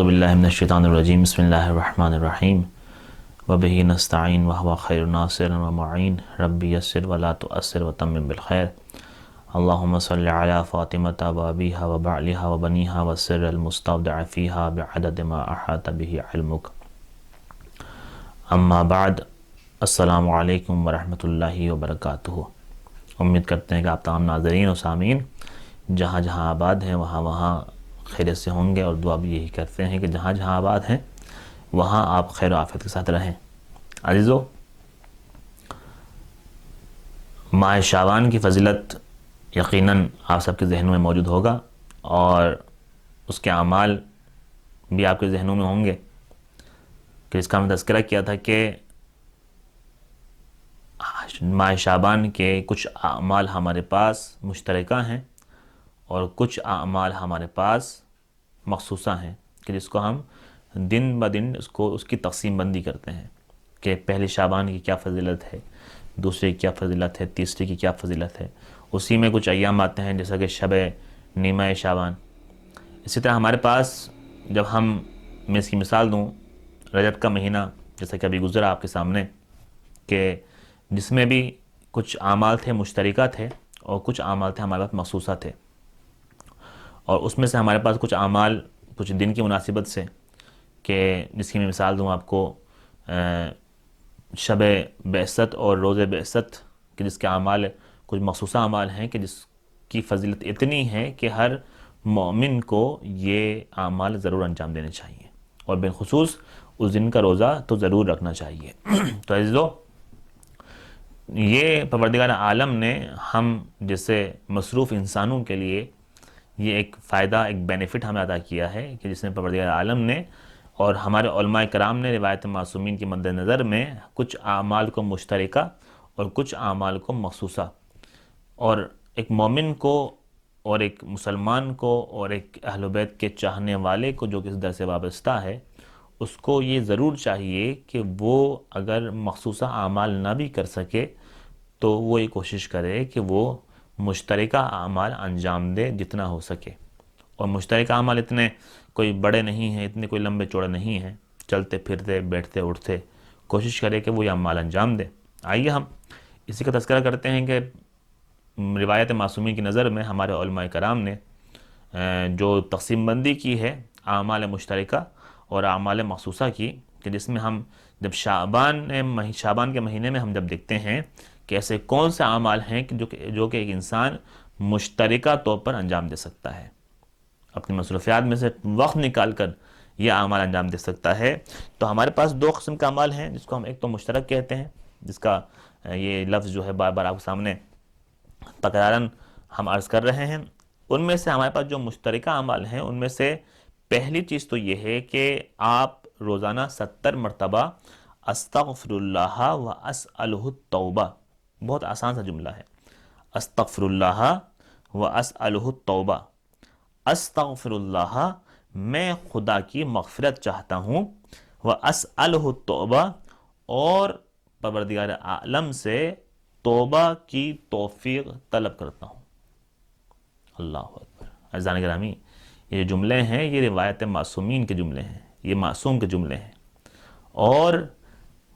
اعوذ باللہ من الشیطان الرجیم بسم اللہ الرحمن الرحیم وبہ نستعین وہو خیر ناصر ومعین ربی یسر ولا تؤثر وتمم بالخیر اللہم صلی علی فاطمۃ وابیہا وبعلہا وبنیہا والسر المستودع فیہا بعدد ما احاط بہ علمک اما بعد السلام علیکم ورحمۃ اللہ وبرکاتہ۔ امید کرتے ہیں کہ آپ تمام ناظرین و سامعین جہاں جہاں آباد ہیں وہاں خیریت سے ہوں گے، اور دعا بھی یہی کرتے ہیں کہ جہاں جہاں آباد ہیں وہاں آپ خیر و عافیت کے ساتھ رہیں۔ عزیزو، ماہ شعبان کی فضیلت یقیناً آپ سب کے ذہنوں میں موجود ہوگا، اور اس کے اعمال بھی آپ کے ذہنوں میں ہوں گے کہ اس کا میں تذکرہ کیا تھا کہ ماہ شعبان کے کچھ اعمال ہمارے پاس مشترکہ ہیں اور کچھ اعمال ہمارے پاس مخصوصہ ہیں کہ جس کو ہم دن بدن اس کی تقسیم بندی کرتے ہیں کہ پہلی شعبان کی کیا فضیلت ہے، دوسری کی کیا فضیلت ہے، تیسری کی کیا فضیلت ہے۔ اسی میں کچھ ایام آتے ہیں جیسا کہ شب نیمہ شعبان۔ اسی طرح ہمارے پاس جب میں اس کی مثال دوں، رجب کا مہینہ جیسا کہ ابھی گزرا آپ کے سامنے، کہ جس میں بھی کچھ اعمال تھے مشترکہ تھے اور کچھ اعمال تھے ہمارے پاس مخصوصہ تھے، اور اس میں سے ہمارے پاس کچھ اعمال کچھ دن کی مناسبت سے، کہ جس کی میں مثال دوں آپ کو شب بعثت اور روز بعثت، کہ جس کے اعمال کچھ مخصوصہ اعمال ہیں کہ جس کی فضیلت اتنی ہے کہ ہر مومن کو یہ اعمال ضرور انجام دینے چاہیے، اور بالخصوص اس دن کا روزہ تو ضرور رکھنا چاہیے۔ تو عزیزو، یہ پروردگار عالم نے ہم جیسے مصروف انسانوں کے لیے یہ ایک فائدہ، ایک بینیفٹ ہمیں عطا کیا ہے کہ جس میں پروردگار عالم نے اور ہمارے علماء کرام نے روایت معصومین کے مد نظر میں کچھ اعمال کو مشترکہ اور کچھ اعمال کو مخصوصہ، اور ایک مومن کو اور ایک مسلمان کو اور ایک اہل بیت کے چاہنے والے کو جو کس در سے وابستہ ہے، اس کو یہ ضرور چاہیے کہ وہ اگر مخصوصہ اعمال نہ بھی کر سکے تو وہ یہ کوشش کرے کہ وہ مشترکہ اعمال انجام دے جتنا ہو سکے۔ اور مشترکہ اعمال اتنے کوئی بڑے نہیں ہیں، اتنے کوئی لمبے چوڑے نہیں ہیں، چلتے پھرتے بیٹھتے اٹھتے، کوشش کرے کہ وہ یہ اعمال انجام دے۔ آئیے ہم اسی کا تذکرہ کرتے ہیں کہ روایت معصومین کی نظر میں ہمارے علماء کرام نے جو تقسیم بندی کی ہے اعمال مشترکہ اور اعمال مخصوصہ کی، کہ جس میں ہم جب شعبان کے مہینے میں ہم جب دیکھتے ہیں کہ ایسے کون سے اعمال ہیں جو کہ ایک انسان مشترکہ طور پر انجام دے سکتا ہے، اپنی مصروفیات میں سے وقت نکال کر یہ اعمال انجام دے سکتا ہے، تو ہمارے پاس دو قسم کے اعمال ہیں جس کو ہم ایک تو مشترک کہتے ہیں، جس کا یہ لفظ جو ہے بار بار آپ کے سامنے تکراراً ہم عرض کر رہے ہیں۔ ان میں سے ہمارے پاس جو مشترکہ اعمال ہیں ان میں سے پہلی چیز تو یہ ہے کہ آپ روزانہ 70 مرتبہ استغفر اللہ و اسألہ التوبہ، بہت آسان سا جملہ ہے، استغفر اللہ و اسألہ التوبہ، استغفر اللہ، میں خدا کی مغفرت چاہتا ہوں، و اسألہ التوبہ، اور پروردگار عالم سے توبہ کی توفیق طلب کرتا ہوں۔ اللہ اکبر۔ عزیزان گرامی، یہ جو جملے ہیں یہ روایت معصومین کے جملے ہیں، یہ معصوم کے جملے ہیں، اور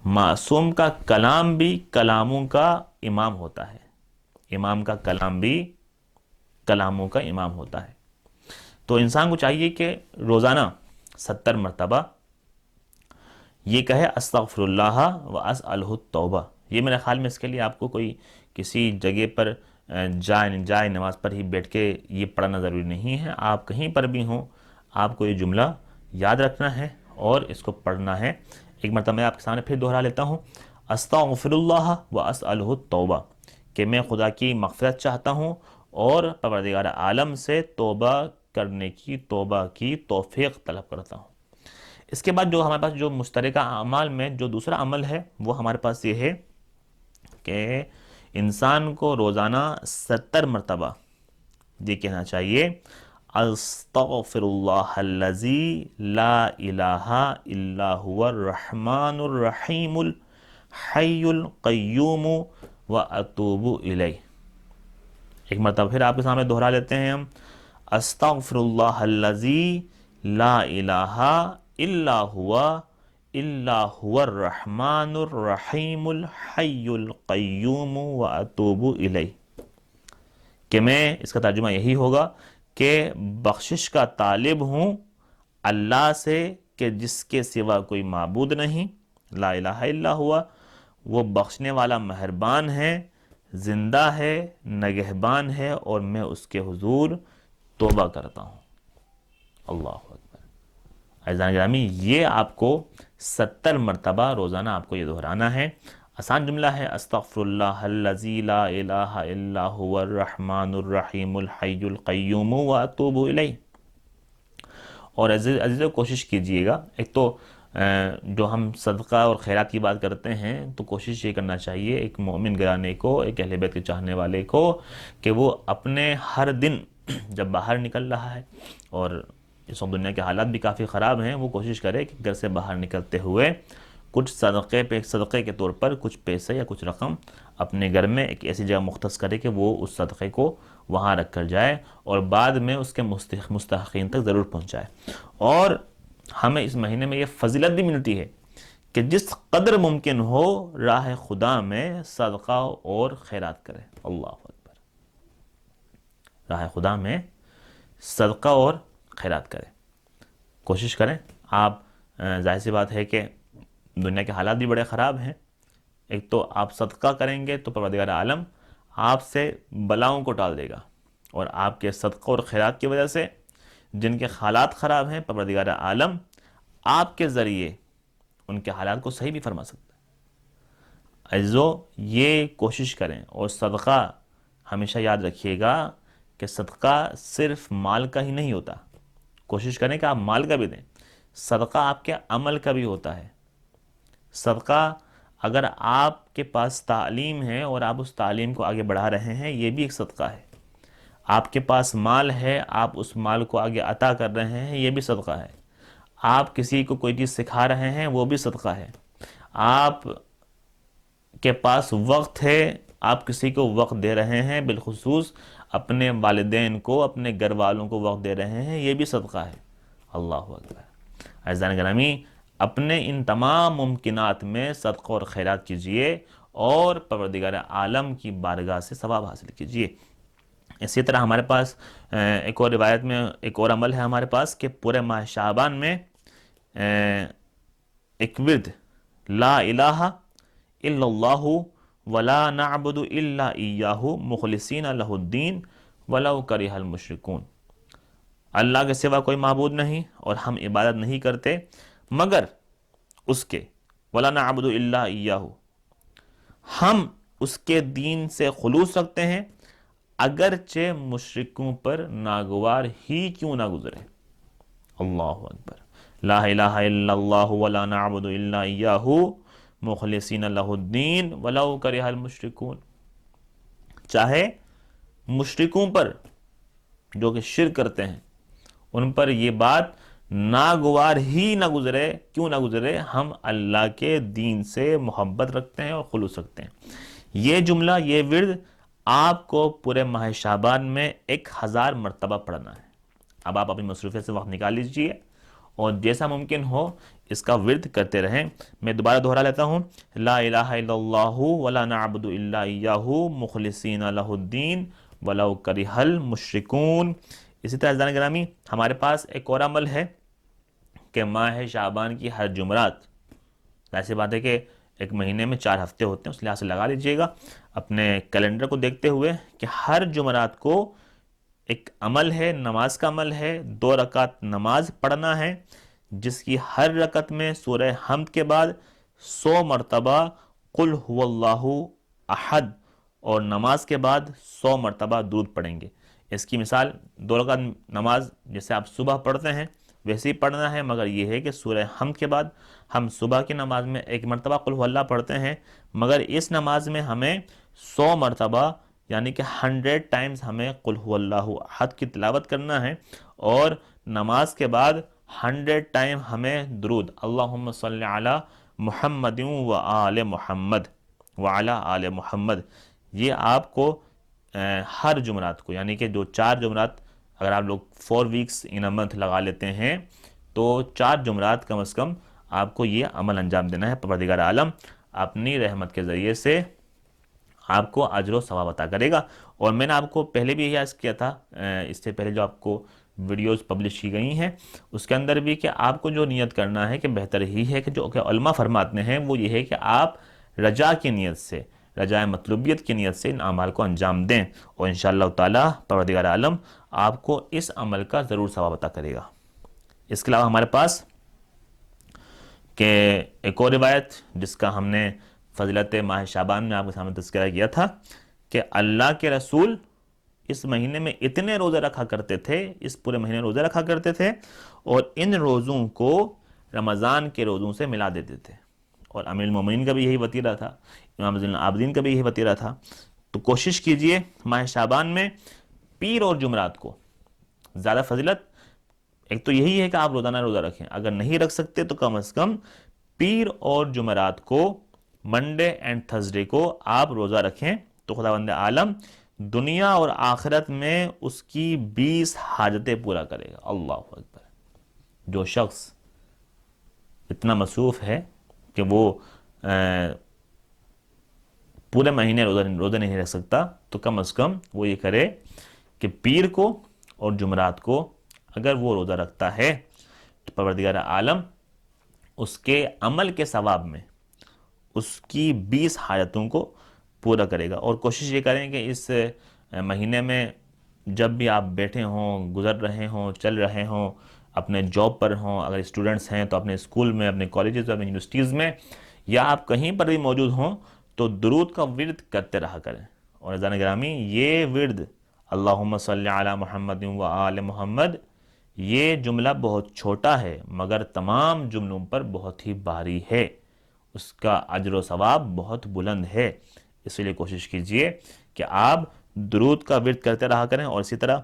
معصوم کا کلام بھی کلاموں کا امام ہوتا ہے، امام کا کلام بھی کلاموں کا امام ہوتا ہے۔ تو انسان کو چاہیے کہ روزانہ 70 مرتبہ یہ کہے استغفر اللہ و اسألہ التوبہ۔ یہ میرے خیال میں اس کے لیے آپ کو کوئی کسی جگہ پر جائے نماز پر ہی بیٹھ کے یہ پڑھنا ضروری نہیں ہے، آپ کہیں پر بھی ہوں آپ کو یہ جملہ یاد رکھنا ہے اور اس کو پڑھنا ہے۔ ایک مرتبہ میں آپ کے سامنے پھر دہرا لیتا ہوں، استغفر اللہ و اسألہ التوبہ، کہ میں خدا کی مغفرت چاہتا ہوں اور پروردگار عالم سے توبہ کرنے کی، توبہ کی توفیق طلب کرتا ہوں۔ اس کے بعد جو ہمارے پاس جو مشترکہ اعمال میں جو دوسرا عمل ہے وہ ہمارے پاس یہ ہے کہ انسان کو روزانہ 70 مرتبہ یہ کہنا چاہیے، استغفر اللہ الذی لا الہ الا هو الرحمن الرحیم الحی القیوم واتوب الیہ۔ ایک مرتبہ پھر آپ کے سامنے دہرا لیتے ہیں ہم، استغفر اللہ الذی لا الہ الا هو الرحمن الرحیم الحی القیوم واتوب الیہ، کہ میں، اس کا ترجمہ یہی ہوگا کہ بخشش کا طالب ہوں اللہ سے کہ جس کے سوا کوئی معبود نہیں، لا الہ الا ہوا، وہ بخشنے والا مہربان ہے، زندہ ہے، نگہبان ہے، اور میں اس کے حضور توبہ کرتا ہوں۔ اللہ اکبر۔ عزیزان گرامی، یہ آپ کو 70 مرتبہ روزانہ آپ کو یہ دہرانا ہے۔ آسان جملہ ہے، استغفر اللہ الذی لا الہ الا هو الرحمن الرحیم الحی القیوم واتوب الیہ۔ اور عزیزو کوشش کیجئے گا، ایک تو جو ہم صدقہ اور خیرات کی بات کرتے ہیں تو کوشش یہ کرنا چاہیے ایک مومن گرانے کو، ایک اہل بیت کے چاہنے والے کو، کہ وہ اپنے ہر دن جب باہر نکل رہا ہے، اور اس وقت دنیا کے حالات بھی کافی خراب ہیں، وہ کوشش کرے کہ گھر سے باہر نکلتے ہوئے کچھ صدقے کے طور پر کچھ پیسے یا کچھ رقم اپنے گھر میں ایک ایسی جگہ مختص کرے کہ وہ اس صدقے کو وہاں رکھ کر جائے اور بعد میں اس کے مستحقین تک ضرور پہنچائے۔ اور ہمیں اس مہینے میں یہ فضیلت بھی ملتی ہے کہ جس قدر ممکن ہو راہ خدا میں صدقہ اور خیرات کرے۔ اللہ اکبر۔ راہ خدا میں صدقہ اور خیرات کرے، کوشش کریں آپ۔ ظاہر سی بات ہے کہ دنیا کے حالات بھی بڑے خراب ہیں، ایک تو آپ صدقہ کریں گے تو پروردگار عالم آپ سے بلاؤں کو ٹال دے گا، اور آپ کے صدقہ اور خیرات کی وجہ سے جن کے حالات خراب ہیں پروردگار عالم آپ کے ذریعے ان کے حالات کو صحیح بھی فرما سکتا ہے۔ عزیزو، یہ کوشش کریں، اور صدقہ ہمیشہ یاد رکھیے گا کہ صدقہ صرف مال کا ہی نہیں ہوتا، کوشش کریں کہ آپ مال کا بھی دیں، صدقہ آپ کے عمل کا بھی ہوتا ہے۔ صدقہ اگر آپ کے پاس تعلیم ہے اور آپ اس تعلیم کو آگے بڑھا رہے ہیں، یہ بھی ایک صدقہ ہے۔ آپ کے پاس مال ہے، آپ اس مال کو آگے عطا کر رہے ہیں، یہ بھی صدقہ ہے۔ آپ کسی کو کوئی چیز سکھا رہے ہیں، وہ بھی صدقہ ہے۔ آپ کے پاس وقت ہے، آپ کسی کو وقت دے رہے ہیں، بالخصوص اپنے والدین کو، اپنے گھر والوں کو وقت دے رہے ہیں، یہ بھی صدقہ ہے۔ اللہ اکبر۔ عزیزان گرامی، اپنے ان تمام ممکنات میں صدقہ اور خیرات کیجئے اور پروردگار عالم کی بارگاہ سے ثواب حاصل کیجئے۔ اسی طرح ہمارے پاس ایک اور روایت میں ایک اور عمل ہے ہمارے پاس کہ پورے ماہ شعبان میں ایک ورد، لا الہ الا اللہ ولا نعبد الا ایاہ مخلصین لہ الدین ولو کرہ المشرکون، اللہ کے سوا کوئی معبود نہیں اور ہم عبادت نہیں کرتے مگر اس کے، ولا نعبد الا ایاہ، ہم اس کے دین سے خلوص رکھتے ہیں اگرچہ مشرکوں پر ناگوار ہی کیوں نہ گزرے۔ اللہ اکبر۔ لا الہ الا اللہ ولا نعبد الا ایاہ مخلصین لہ الدین ولو کرہ المشرکون، چاہے مشرکوں پر جو کہ شرک کرتے ہیں ان پر یہ بات ناگوار ہی نہ گزرے، کیوں نہ گزرے، ہم اللہ کے دین سے محبت رکھتے ہیں اور خلوص رکھتے ہیں۔ یہ جملہ، یہ ورد آپ کو پورے ماہ شعبان میں 1000 مرتبہ پڑھنا ہے۔ اب آپ اپنی مصروفیت سے وقت نکال لیجئے اور جیسا ممکن ہو اس کا ورد کرتے رہیں۔ میں دوبارہ دہرا لیتا ہوں، لا الہ الا اللہ ولا نعبد الا ایاہ مخلصین لہ الدین ولو کرہ المشرکون۔ اسی طرح عزیزان گرامی، ہمارے پاس ایک اور عمل ہے کہ ماہ شعبان کی ہر جمعرات، ایسی بات ہے کہ ایک مہینے میں 4 ہفتے ہوتے ہیں، اس لحاظ سے لگا لیجئے گا اپنے کیلنڈر کو دیکھتے ہوئے کہ ہر جمعرات کو ایک عمل ہے، نماز کا عمل ہے، 2 رکعت نماز پڑھنا ہے جس کی ہر رکعت میں سورہ حمد کے بعد 100 مرتبہ قل هو اللہ احد، اور نماز کے بعد 100 مرتبہ درود پڑھیں گے۔ اس کی مثال 2 رکعت نماز جیسے آپ صبح پڑھتے ہیں ویسے ہی پڑھنا ہے، مگر یہ ہے کہ سورہ حمد کے بعد ہم صبح کی نماز میں 1 مرتبہ قل هو اللہ پڑھتے ہیں، مگر اس نماز میں ہمیں 100 مرتبہ یعنی کہ 100 ٹائمز ہمیں قل هو اللہ احد کی تلاوت کرنا ہے، اور نماز کے بعد 100 ٹائم ہمیں درود اللہم صلی علی محمد و آل محمد وعلی آل محمد، یہ آپ کو ہر جمعرات کو، یعنی کہ جو 4 جمعرات اگر آپ لوگ 4 ویکس ان اے منتھ لگا لیتے ہیں تو 4 جمعرات کم از کم آپ کو یہ عمل انجام دینا ہے. پروردگار عالم اپنی رحمت کے ذریعے سے آپ کو اجر و ثواب عطا کرے گا. اور میں نے آپ کو پہلے بھی یہی عرض کیا تھا اس سے پہلے جو آپ کو ویڈیوز پبلش کی گئی ہیں اس کے اندر بھی کہ آپ کو جو نیت کرنا ہے کہ بہتر ہی ہے کہ جو کہ علماء فرماتے ہیں وہ یہ ہے کہ آپ رجا کی نیت سے، رجائے مطلوبیت کی نیت سے ان اعمال کو انجام دیں، اور انشاءاللہ تعالی پروردگار عالم آپ کو اس عمل کا ضرور ثواب عطا کرے گا. اس کے علاوہ ہمارے پاس کہ ایک اور روایت جس کا ہم نے فضیلت ماہ شعبان میں آپ کے سامنے تذکرہ کیا تھا کہ اللہ کے رسول اس مہینے میں اتنے روزے رکھا کرتے تھے، اس پورے مہینے روزے رکھا کرتے تھے، اور ان روزوں کو رمضان کے روزوں سے ملا دیتے تھے. اور امیر المومنین کا بھی یہی وطیرہ تھا، امام زین العابدین کا بھی یہی وطیرہ تھا. تو کوشش کیجئے ماہ شعبان میں پیر اور جمعرات کو زیادہ فضیلت ایک تو یہی ہے کہ آپ روزانہ روزہ رکھیں، اگر نہیں رکھ سکتے تو کم از کم پیر اور جمعرات کو، منڈے اینڈ تھرسڈے کو آپ روزہ رکھیں تو خداوند عالم دنیا اور آخرت میں اس کی 20 حاجتیں پورا کرے گا. اللہ اکبر. جو شخص اتنا مصروف ہے کہ وہ پورے مہینے روزہ نہیں رکھ سکتا تو کم از کم وہ یہ کرے کہ پیر کو اور جمعرات کو اگر وہ روزہ رکھتا ہے تو پروردگار عالم اس کے عمل کے ثواب میں اس کی 20 حاجتوں کو پورا کرے گا. اور کوشش یہ کریں کہ اس مہینے میں جب بھی آپ بیٹھے ہوں، گزر رہے ہوں، چل رہے ہوں، اپنے جاب پر ہوں، اگر اسٹوڈنٹس ہیں تو اپنے اسکول میں، اپنے کالجز اپنے یونیورسٹیز میں، یا آپ کہیں پر بھی موجود ہوں تو درود کا ورد کرتے رہا کریں. اور عزیزان گرامی یہ ورد اللہم صلی علی محمد و آل محمد، یہ جملہ بہت چھوٹا ہے مگر تمام جملوں پر بہت ہی بھاری ہے، اس کا اجر و ثواب بہت بلند ہے. اس لیے کوشش کیجئے کہ آپ درود کا ورد کرتے رہا کریں. اور اسی طرح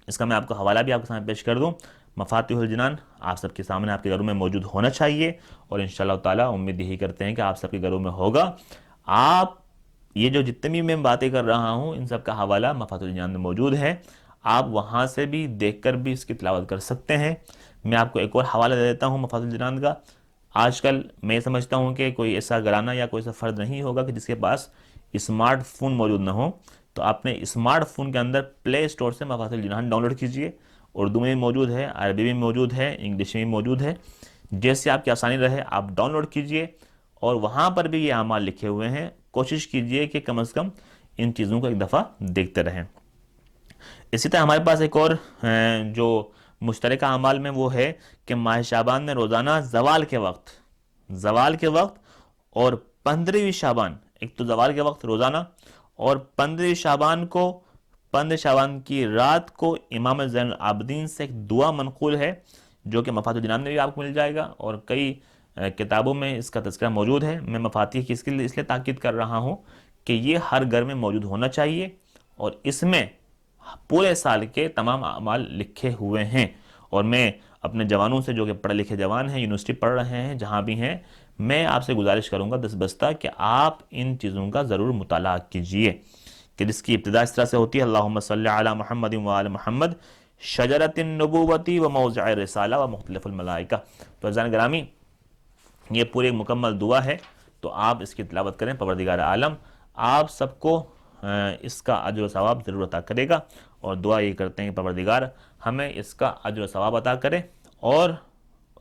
اس کا میں آپ کو حوالہ بھی آپ کے سامنے پیش کر دوں. مفاتیح الجنان آپ سب کے سامنے آپ کے گھروں میں موجود ہونا چاہیے، اور انشاءاللہ تعالیٰ امید یہی کرتے ہیں کہ آپ سب کے گھروں میں ہوگا. آپ یہ جو جتنے بھی میں باتیں کر رہا ہوں ان سب کا حوالہ مفاتیح الجنان میں موجود ہے، آپ وہاں سے بھی دیکھ کر بھی اس کی تلاوت کر سکتے ہیں. میں آپ کو ایک اور حوالہ دے دیتا ہوں مفاتیح الجنان کا. آج کل میں سمجھتا ہوں کہ کوئی ایسا گھرانہ یا کوئی ایسا فرد نہیں ہوگا کہ جس کے پاس اسمارٹ فون موجود نہ ہو. تو اپنے اسمارٹ فون کے اندر پلے اسٹور سے مفاتیح الجنان ڈاؤن لوڈ کیجئے. اردو میں بھی موجود ہے، عربی میں موجود ہے، انگلش میں بھی موجود ہے. جیسے آپ کی آسانی رہے آپ ڈاؤن لوڈ کیجئے، اور وہاں پر بھی یہ اعمال لکھے ہوئے ہیں. کوشش کیجئے کہ کم از کم ان چیزوں کو ایک دفعہ دیکھتے رہیں. اسی طرح ہمارے پاس ایک اور جو مشترکہ اعمال میں وہ ہے کہ ماہ شعبان میں روزانہ زوال کے وقت اور 15ویں شعبان، ایک تو زوال کے وقت روزانہ، اور 15 شعبان کی رات کو امام زین العابدین سے ایک دعا منقول ہے جو کہ مفاتیح الجنان میں بھی آپ کو مل جائے گا، اور کئی کتابوں میں اس کا تذکرہ موجود ہے. میں مفاتیح کی اس لیے تاکید کر رہا ہوں کہ یہ ہر گھر میں موجود ہونا چاہیے، اور اس میں پورے سال کے تمام اعمال لکھے ہوئے ہیں. اور میں اپنے جوانوں سے جو کہ پڑھے لکھے جوان ہیں، یونیورسٹی پڑھ رہے ہیں، جہاں بھی ہیں، میں آپ سے گزارش کروں گا دست بستہ کہ آپ ان چیزوں کا ضرور مطالعہ کیجئے، کہ جس کی ابتدا اس طرح سے ہوتی ہے اللہم صلی علی محمد و آل محمد شجرۃ النبوۃ و موضع الرسالہ و مختلف الملائکہ. تو عزیزان گرامی یہ پوری مکمل دعا ہے، تو آپ اس کی تلاوت کریں. پروردگار عالم آپ سب کو اس کا اجر و ثواب ضرور عطا کرے گا، اور دعا یہ کرتے ہیں کہ پروردگار ہمیں اس کا اجر و ثواب عطا کرے، اور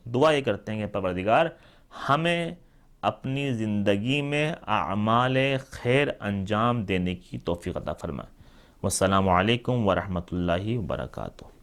دعا یہ کرتے ہیں کہ پروردگار ہمیں اپنی زندگی میں اعمال خیر انجام دینے کی توفیق عطا فرمائے. والسلام علیکم ورحمۃ اللہ وبرکاتہ.